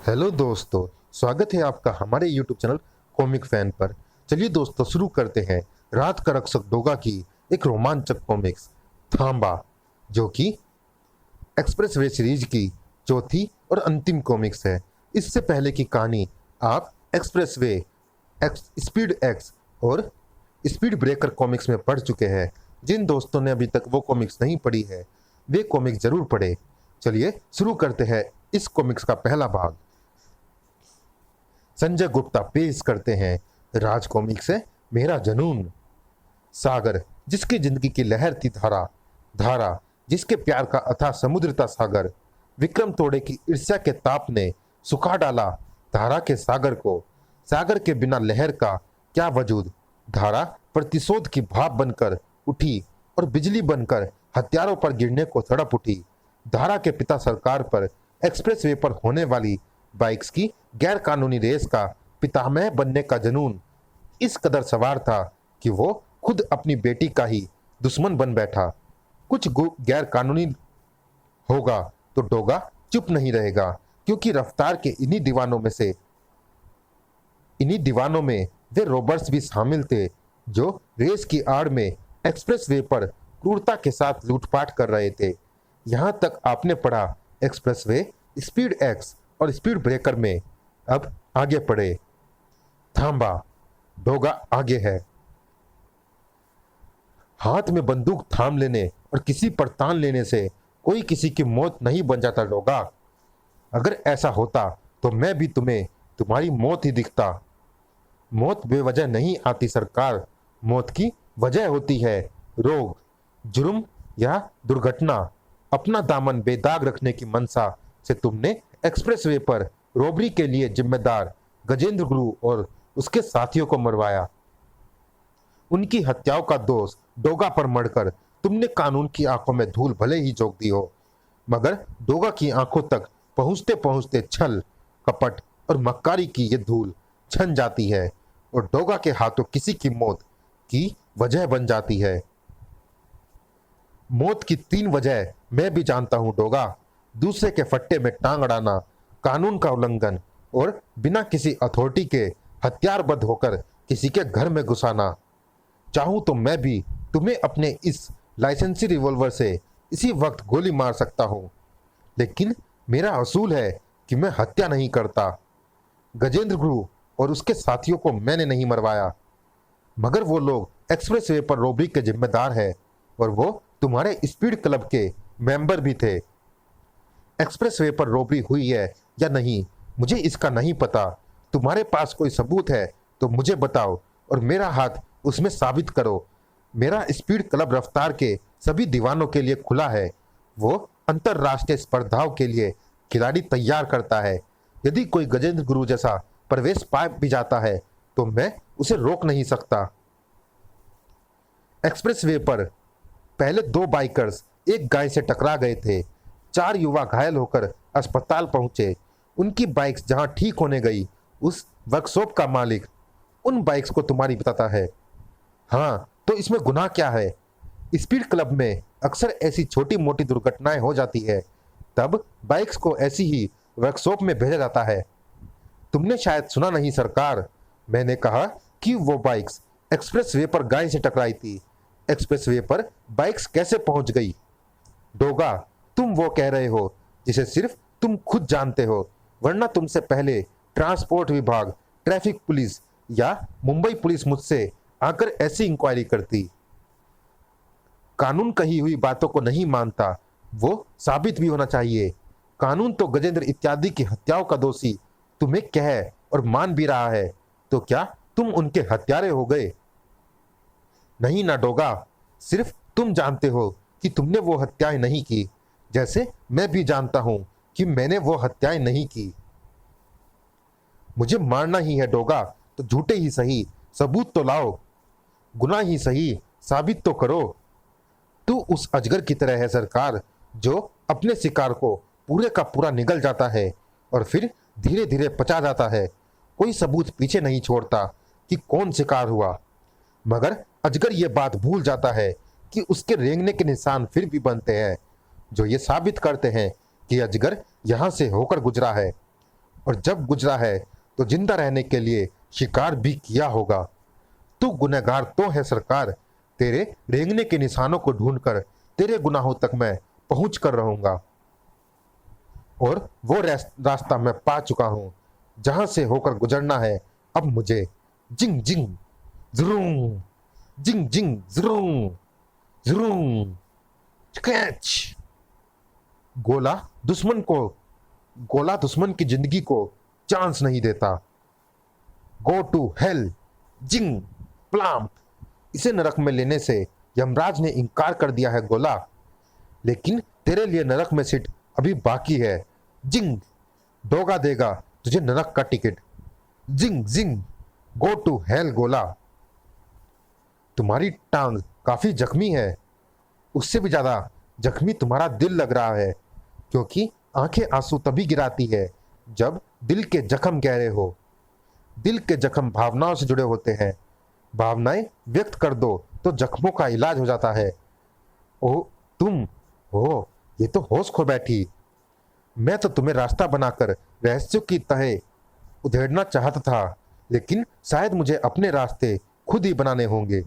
Hello दोस्तों, स्वागत है आपका हमारे YouTube चैनल कॉमिक फैन पर। चलिए दोस्तों, शुरू करते हैं रात का रक्षक डोगा की एक रोमांचक कॉमिक्स थांबा, जो कि एक्सप्रेस वे सीरीज की चौथी और अंतिम कॉमिक्स है। इससे पहले की कहानी आप एक्सप्रेस वे, स्पीड एक्स और स्पीड ब्रेकर कॉमिक्स में पढ़ चुके हैं। जिन दोस्तों ने अभी तक वो कॉमिक्स नहीं पढ़ी है, वे कॉमिक्स जरूर पढ़े। चलिए शुरू करते हैं इस कॉमिक्स का पहला भाग। संजय गुप्ता पेश करते हैं राज कॉमिक्स से मेरा जनून। सागर जिसकी जिंदगी की लहर थी धारा, धारा जिसके प्यार का अथाह समुद्र था सागर। विक्रम तोड़े की ईर्ष्या के ताप ने सुखा डाला धारा के सागर को। सागर के बिना लहर का क्या वजूद। धारा प्रतिशोध की भाप बनकर उठी और बिजली बनकर हथियारों पर गिरने को तड़प उठी। धारा के पिता सरकार पर एक्सप्रेसवे पर होने वाली बाइक्स की गैर कानूनी रेस का पितामह बनने का जुनून इस कदर सवार था कि वो खुद अपनी बेटी का ही दुश्मन बन बैठा। कुछ गैर कानूनी होगा तो डोगा चुप नहीं रहेगा, क्योंकि रफ्तार के इन्हीं दीवानों में वे रॉबर्ट्स भी शामिल थे, जो रेस की आड़ में एक्सप्रेसवे पर क्रूरता के साथ लूटपाट कर रहे थे। यहां तक आपने पढ़ा एक्सप्रेसवे, स्पीड एक्स और स्पीड ब्रेकर में। अब आगे पढ़े थांबा, डोगा आगे है। हाथ में बंदूक थाम लेने और किसी पर तान लेने से कोई किसी की मौत नहीं बन जाता डोगा। अगर ऐसा होता तो मैं भी तुम्हें तुम्हारी मौत ही दिखता। मौत बेवजह नहीं आती सरकार, मौत की वजह होती है रोग, जुर्म या दुर्घटना। अपना दामन बेदाग रखने की मंशा से तुमने एक्सप्रेसवे पर रॉबरी के लिए जिम्मेदार गजेंद्र गुरु और उसके साथियों को मरवाया। उनकी हत्याओं का दोष डोगा पर मढ़कर तुमने कानून की आंखों में धूल भले ही झोंक दी हो, मगर डोगा की आंखों तक पहुंचते पहुंचते छल, कपट और मक्कारी की ये धूल छन जाती है और डोगा के हाथों किसी की मौत की वजह बन जाती है। मौत की 3 वजह मैं भी जानता हूं डोगा। दूसरे के फट्टे में टांग अड़ाना, कानून का उल्लंघन और बिना किसी अथॉरिटी के हथियारबद्ध होकर किसी के घर में घुसाना। चाहूं तो मैं भी तुम्हें अपने इस लाइसेंसी रिवॉल्वर से इसी वक्त गोली मार सकता हूं, लेकिन मेरा असूल है कि मैं हत्या नहीं करता। गजेंद्र गुरु और उसके साथियों को मैंने नहीं मरवाया, मगर वो लोग एक्सप्रेसवे पर रॉबरी के जिम्मेदार हैं और वो तुम्हारे स्पीड क्लब के मेंबर भी थे। एक्सप्रेसवे पर रॉबरी हुई है या नहीं मुझे इसका नहीं पता। तुम्हारे पास कोई सबूत है तो मुझे बताओ और मेरा हाथ उसमें साबित करो। मेरा स्पीड क्लब रफ्तार के सभी दीवानों के लिए खुला है। वो अंतरराष्ट्रीय स्पर्धाओं के लिए खिलाड़ी तैयार करता है। यदि कोई गजेंद्र गुरु जैसा प्रवेश पा भी जाता है तो मैं उसे रोक नहीं सकता। एक्सप्रेसवे पर पहले 2 बाइकर्स एक गाय से टकरा गए थे। 4 युवा घायल होकर अस्पताल पहुंचे। उनकी बाइक्स जहां ठीक होने गई, उस वर्कशॉप का मालिक उन बाइक्स को तुम्हारी बताता है। हाँ, तो इसमें गुनाह क्या है? स्पीड क्लब में अक्सर ऐसी छोटी मोटी दुर्घटनाएं हो जाती है, तब बाइक्स को ऐसी ही वर्कशॉप में भेजा जाता है। तुमने शायद सुना नहीं सरकार, मैंने कहा कि वो बाइक्स एक्सप्रेसवे पर गाय से टकराई थी। एक्सप्रेसवे पर बाइक्स कैसे पहुंच गई? डोगा, तुम वो कह रहे हो जिसे सिर्फ तुम खुद जानते हो, वरना तुमसे पहले ट्रांसपोर्ट विभाग, ट्रैफिक पुलिस या मुंबई पुलिस मुझसे आकर ऐसी इंक्वायरी करती। कानून कही हुई बातों को नहीं मानता, वो साबित भी होना चाहिए। कानून तो गजेंद्र इत्यादि की हत्याओं का दोषी तुम्हें कह और मान भी रहा है, तो क्या तुम उनके हत्यारे हो गए? नहीं ना डोगा, सिर्फ तुम जानते हो कि तुमने वो हत्याएं नहीं की, जैसे मैं भी जानता हूं कि मैंने वो हत्याएं नहीं की। मुझे मारना ही है डोगा, तो झूठे ही सही सबूत तो लाओ। गुनाह ही सही साबित तो करो। तू उस अजगर की तरह है सरकार, जो अपने शिकार को पूरे का पूरा निगल जाता है और फिर धीरे धीरे पचा जाता है। कोई सबूत पीछे नहीं छोड़ता कि कौन शिकार हुआ, मगर अजगर ये बात भूल जाता है कि उसके रेंगने के निशान फिर भी बनते हैं, जो ये साबित करते हैं कि अजगर यहां से होकर गुजरा है। और जब गुजरा है तो जिंदा रहने के लिए शिकार भी किया होगा। तू गुनहगार तो है सरकार, तेरे रेंगने के निशानों को ढूंढकर तेरे गुनाहों तक मैं पहुंच कर रहूंगा। और वो रास्ता मैं पा चुका हूं जहां से होकर गुजरना है अब मुझे। जिंग जिंग जरूं, जिंग जिंग जरूं जरूं। कैच। गोला दुश्मन की जिंदगी को चांस नहीं देता। Go to hell. जिंग प्लाम्प। इसे नरक में लेने से यमराज ने इनकार कर दिया है गोला, लेकिन तेरे लिए नरक में सीट अभी बाकी है। जिंग। डोगा देगा तुझे नरक का टिकट। जिंग जिंग। गो टू हेल गोला। तुम्हारी टांग काफी जख्मी है, उससे भी ज्यादा जख्मी तुम्हारा दिल लग रहा है, क्योंकि आंखें आंसू तभी गिराती है जब दिल के जख्म गहरे हो। दिल के जख्म भावनाओं से जुड़े होते हैं, भावनाएं व्यक्त कर दो तो जख्मों का इलाज हो जाता है। ओ तुम हो, ये तो होश खो बैठी। मैं तो तुम्हें रास्ता बनाकर रहस्यों की तह उधेड़ना चाहता था, लेकिन शायद मुझे अपने रास्ते खुद ही बनाने होंगे।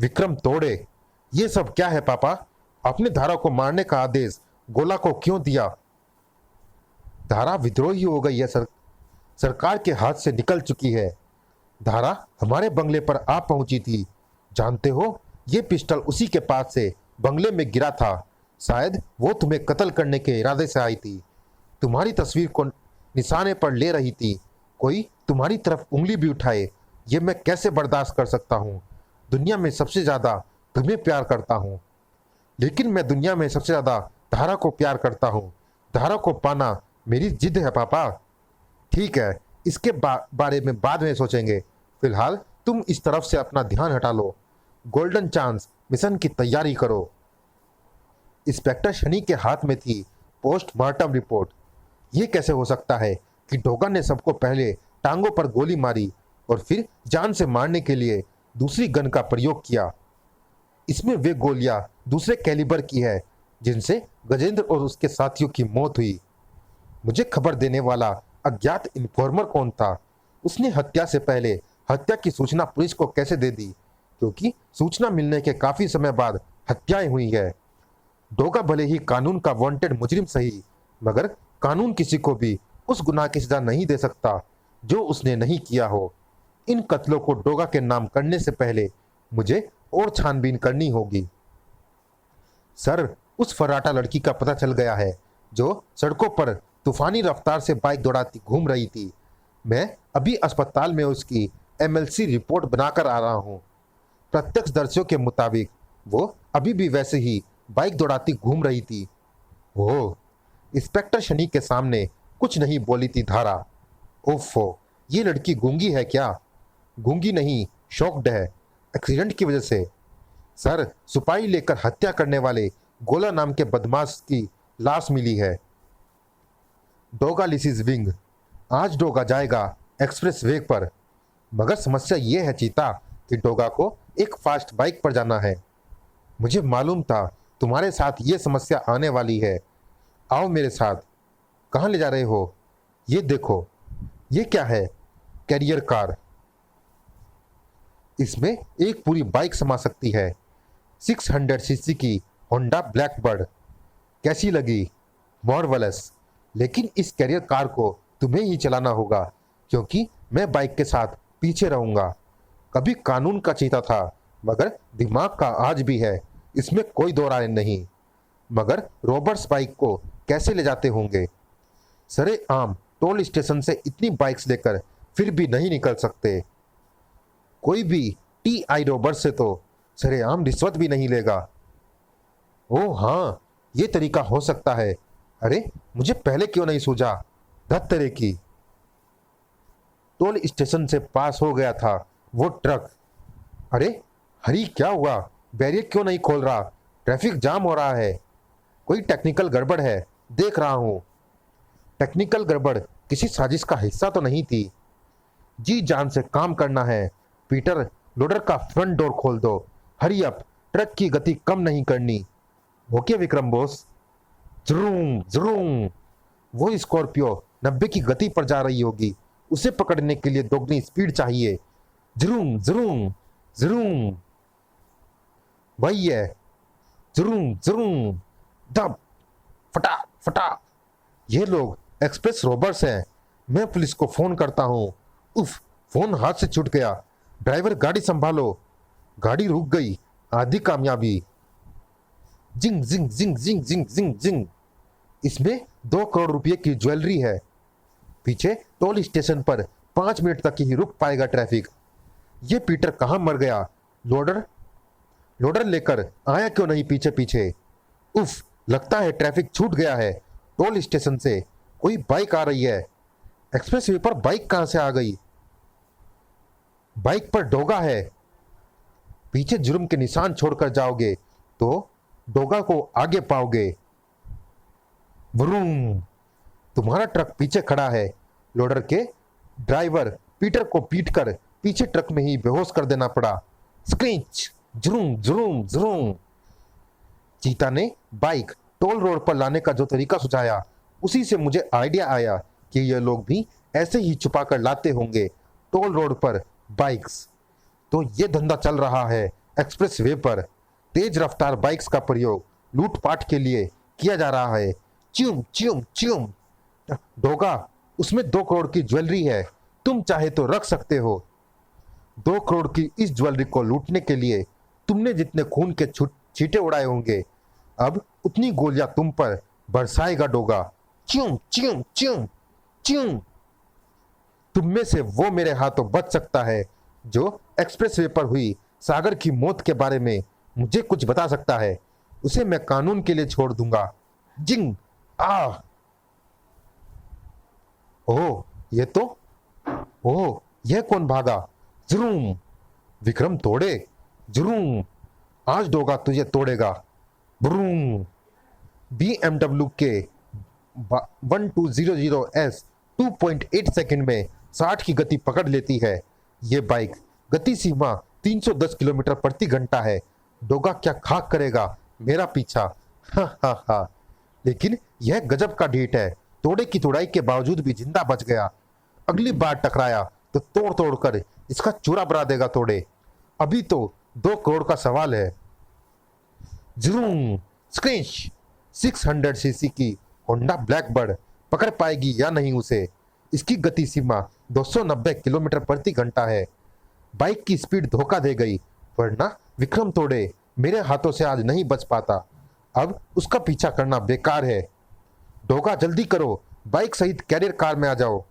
विक्रम तोड़े। ये सब क्या है पापा? आपने धारा को मारने का आदेश गोला को क्यों दिया? धारा विद्रोही हो गई है सरकार के हाथ से निकल चुकी है। धारा हमारे बंगले पर आ पहुंची थी। जानते हो, ये पिस्टल उसी के पास से बंगले में गिरा था। शायद वो तुम्हें कत्ल करने के इरादे से आई थी। तुम्हारी तस्वीर को निशाने पर ले रही थी। कोई तुम्हारी तरफ उंगली भी उठाए, ये मैं कैसे बर्दाश्त कर सकता हूँ? दुनिया में सबसे ज्यादा तुम्हें प्यार करता हूँ, लेकिन मैं दुनिया में सबसे ज्यादा धारा को प्यार करता हूँ। धारा को पाना मेरी जिद है पापा। ठीक है, इसके बारे में बाद में सोचेंगे। फिलहाल तुम इस तरफ से अपना ध्यान हटा लो। गोल्डन चांस मिशन की तैयारी करो। इंस्पेक्टर शनि के हाथ में थी पोस्टमार्टम रिपोर्ट। यह कैसे हो सकता है कि डोगा ने सबको पहले टांगों पर गोली मारी और फिर जान से मारने के लिए दूसरी गन का प्रयोग किया? इसमें वे गोलियां दूसरे कैलिबर की है जिनसे गजेंद्र और उसके साथियों की मौत हुई। मुझे खबर देने वाला अज्ञात इन्फॉर्मर कौन था? उसने हत्या से पहले हत्या की सूचना पुलिस को कैसे दे दी? क्योंकि सूचना मिलने के काफी समय बाद हत्याएं हुई है। डोगा भले ही कानून का वांटेड मुजरिम सही, मगर कानून किसी को भी उस गुनाह की सजा नहीं दे सकता जो उसने नहीं किया हो। इन कत्लों को डोगा के नाम करने से पहले मुझे और छानबीन करनी होगी। सर, उस फर्राटा लड़की का पता चल गया है जो सड़कों पर तूफानी रफ्तार से बाइक दौड़ाती घूम रही थी। मैं अभी अस्पताल में उसकी एमएलसी रिपोर्ट बनाकर आ रहा हूँ। प्रत्यक्षदर्शियों के मुताबिक वो अभी भी वैसे ही बाइक दौड़ाती घूम रही थी। ओह, इंस्पेक्टर शनि के सामने कुछ नहीं बोली थी धारा। ओफो, ये लड़की गूंगी है क्या? गूंगी नहीं, शॉक्ड है एक्सीडेंट की वजह से। सर, सुपारी लेकर हत्या करने वाले गोला नाम के बदमाश की लाश मिली है। Doga lysis wing. आज डोगा जाएगा एक्सप्रेस वे पर, मगर समस्या ये है चीता कि डोगा को एक फास्ट बाइक पर जाना है। मुझे मालूम था तुम्हारे साथ ये समस्या आने वाली है। आओ मेरे साथ। कहाँ ले जा रहे हो? ये देखो। ये क्या है? Carrier car. इसमें एक पूरी बाइक समा सकती है। 600 सीसी की होंडा ब्लैकबर्ड। कैसी लगी? मार्वलस। लेकिन इस कैरियर कार को तुम्हें ही चलाना होगा, क्योंकि मैं बाइक के साथ पीछे रहूंगा। कभी कानून का चीता था, मगर दिमाग का आज भी है, इसमें कोई दो राय नहीं। मगर रॉबर्ट्स बाइक को कैसे ले जाते होंगे? सरेआम टोल स्टेशन से इतनी बाइक्स लेकर फिर भी नहीं निकल सकते। कोई भी टीआई रॉबर्ट्स से तो सरेआम रिश्वत भी नहीं लेगा। ओह हाँ, ये तरीका हो सकता है। अरे, मुझे पहले क्यों नहीं सूझा? धत तेरे की। टोल स्टेशन से पास हो गया था वो ट्रक। अरे हरी, क्या हुआ? बैरियर क्यों नहीं खोल रहा? ट्रैफिक जाम हो रहा है। कोई टेक्निकल गड़बड़ है, देख रहा हूं। टेक्निकल गड़बड़ किसी साजिश का हिस्सा तो नहीं थी। जी जान से काम करना है। पीटर, लोडर का फ्रंट डोर खोल दो। हरी अप, ट्रक की गति कम नहीं करनी। Okay Vikram boss. जरूम जरूम। वो स्कॉर्पियो 90 की गति पर जा रही होगी। उसे पकड़ने के लिए दोगुनी स्पीड चाहिए। जरूम जरूम जरूम, वही है, जरूम जरूम, दब, फटा फटा। ये लोग एक्सप्रेस रोबर्स हैं। मैं पुलिस को फोन करता हूँ। उफ, फोन हाथ से छूट गया। ड्राइवर गाड़ी संभालो। गाड़ी रुक गई। आधी कामयाबी। जिंग जिंग जिंग जिंग जिंग जिंग जिंग। इसमें 2 करोड़ रुपए की ज्वेलरी है। पीछे टोल स्टेशन पर 5 मिनट तक ही रुक पाएगा ट्रैफिक। ये पीटर कहाँ मर गया? लोडर लोडर लेकर आया क्यों नहीं पीछे पीछे? उफ, लगता है ट्रैफिक छूट गया है। टोल स्टेशन से कोई बाइक आ रही है। एक्सप्रेस वे पर बाइक कहां से आ गई? बाइक पर डोगा है। पीछे जुर्म के निशान छोड़कर जाओगे तो डोगा को आगे पाओगे। वरूम, तुम्हारा ट्रक पीछे खड़ा है। लोडर के ड्राइवर पीटर को पीटकर पीछे ट्रक में ही बेहोश कर देना पड़ा। स्क्रीच, जुरूम जुरूम जुरूम। चीता ने बाइक टोल रोड पर लाने का जो तरीका सुझाया, उसी से मुझे आइडिया आया कि ये लोग भी ऐसे ही छुपा कर लाते होंगे टोल रोड पर बाइक्स। तो ये धंधा चल रहा है एक्सप्रेस वे पर। तेज रफ्तार बाइक्स का प्रयोग लूटपाट के लिए किया जा रहा है। च्यूम च्यूम च्यूम। डोगा, उसमें 2 करोड़ की ज्वेलरी है। तुम चाहे तो रख सकते हो। 2 करोड़ की इस ज्वेलरी को लूटने के लिए तुमने जितने खून के छींटे उड़ाए होंगे, अब उतनी गोलियां तुम पर बरसाएगा डोगा। च्यूम च्यूम च्यूम च्यूम। तुम में से वो मेरे हाथों बच सकता है जो एक्सप्रेस वे पर हुई सागर की मौत के बारे में मुझे कुछ बता सकता है। उसे मैं कानून के लिए छोड़ दूंगा। जिंग, आ। ओह, यह कौन भागा? जरूम, विक्रम तोड़े। जरूम, आज डोगा तुझे तोड़ेगा। ब्रूम। BMW के 1200S 2.8 सेकंड में 60 की गति पकड़ लेती है। ये बाइक गति सीमा 310 किलोमीटर प्रति घंटा है। डोगा क्या खाक करेगा मेरा पीछा। हा हा हा। लेकिन यह गजब का ढीठ है। तोड़े की तोड़ाई के बावजूद भी जिंदा बच गया। अगली बार टकराया तो तोड़ तोड़ कर इसका चूरा बना देगा तोड़े। अभी तो 2 करोड़ का सवाल है। जरूम, स्क्रीच। 600 सीसी की होंडा ब्लैकबर्ड पकड़ पाएगी या नहीं उसे? इसकी गति सीमा 290 किलोमीटर प्रति घंटा है। बाइक की स्पीड धोखा दे गई, वरना विक्रम तोड़े मेरे हाथों से आज नहीं बच पाता। अब उसका पीछा करना बेकार है। डोगा, जल्दी करो, बाइक सहित कैरियर कार में आ जाओ।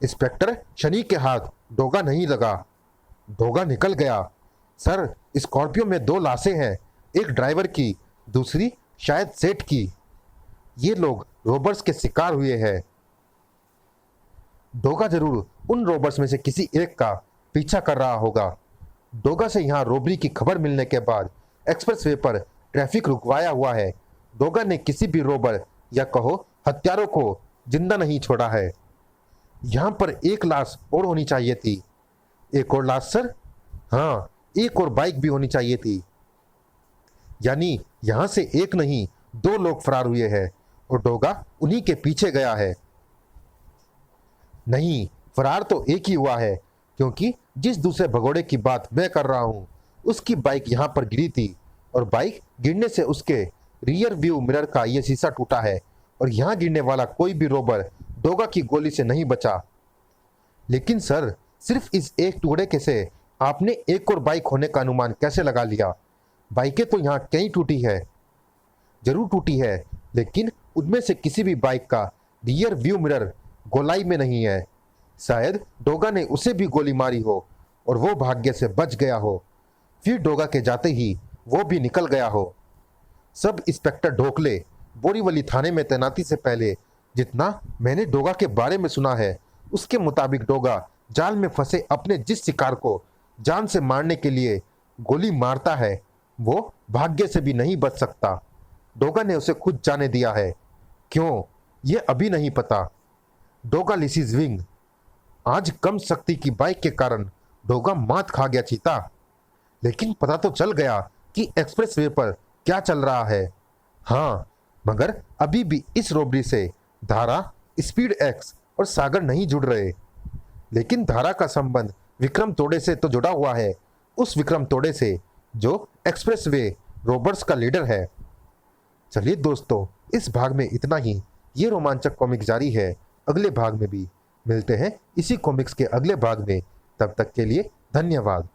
इंस्पेक्टर शनि के हाथ डोगा नहीं लगा। डोगा निकल गया। सर, स्कॉर्पियो में 2 लाशें हैं, एक ड्राइवर की, दूसरी शायद सेठ की। ये लोग रोबर्स के शिकार हुए हैं। डोगा जरूर उन रोबर्स में से किसी एक का पीछा कर रहा होगा। डोगा से यहाँ रोबरी की खबर मिलने के बाद एक्सप्रेसवे पर ट्रैफिक रुकवाया हुआ है। डोगा ने किसी भी रोबर या कहो हत्यारों को जिंदा नहीं छोड़ा है। यहाँ पर एक लाश और होनी चाहिए थी। एक और लाश सर? हाँ, एक और बाइक भी होनी चाहिए थी। यानी यहाँ से एक नहीं 2 लोग फरार हुए हैं और डोगा उन्हीं के पीछे गया है। नहीं, फरार तो एक ही हुआ है, क्योंकि जिस दूसरे भगोड़े की बात मैं कर रहा हूँ उसकी बाइक यहाँ पर गिरी थी और बाइक गिरने से उसके रियर व्यू मिरर का ये शीशा टूटा है और यहाँ गिरने वाला कोई भी रोबर डोगा की गोली से नहीं बचा। लेकिन सर, सिर्फ इस एक टुकड़े के से आपने एक और बाइक होने का अनुमान कैसे लगा लिया? बाइकें तो यहाँ कई टूटी है। जरूर टूटी है, लेकिन उनमें से किसी भी बाइक का रियर व्यू मिरर गोलाई में नहीं है। शायद डोगा ने उसे भी गोली मारी हो और वो भाग्य से बच गया हो। फिर डोगा के जाते ही वो भी निकल गया हो। सब इंस्पेक्टर ढोकले बोरीवली थाने में तैनाती से पहले जितना मैंने डोगा के बारे में सुना है, उसके मुताबिक डोगा जाल में फंसे अपने जिस शिकार को जान से मारने के लिए गोली मारता है, वो भाग्य से भी नहीं बच सकता। डोगा ने उसे खुद जाने दिया है। क्यों, ये अभी नहीं पता। डोगा लिसीज विंग। आज कम शक्ति की बाइक के कारण डोगा मात खा गया चीता, लेकिन पता तो चल गया कि एक्सप्रेसवे पर क्या चल रहा है। हाँ, मगर अभी भी इस रोबरी से धारा स्पीड एक्स और सागर नहीं जुड़ रहे, लेकिन धारा का संबंध विक्रम तोड़े से तो जुड़ा हुआ है, उस विक्रम तोड़े से जो एक्सप्रेसवे रोबर्ट्स का लीडर है। चलिए दोस्तों, इस भाग में इतना ही। ये रोमांचक कॉमिक जारी है अगले भाग में भी। मिलते हैं इसी कॉमिक्स के अगले भाग में। तब तक के लिए धन्यवाद।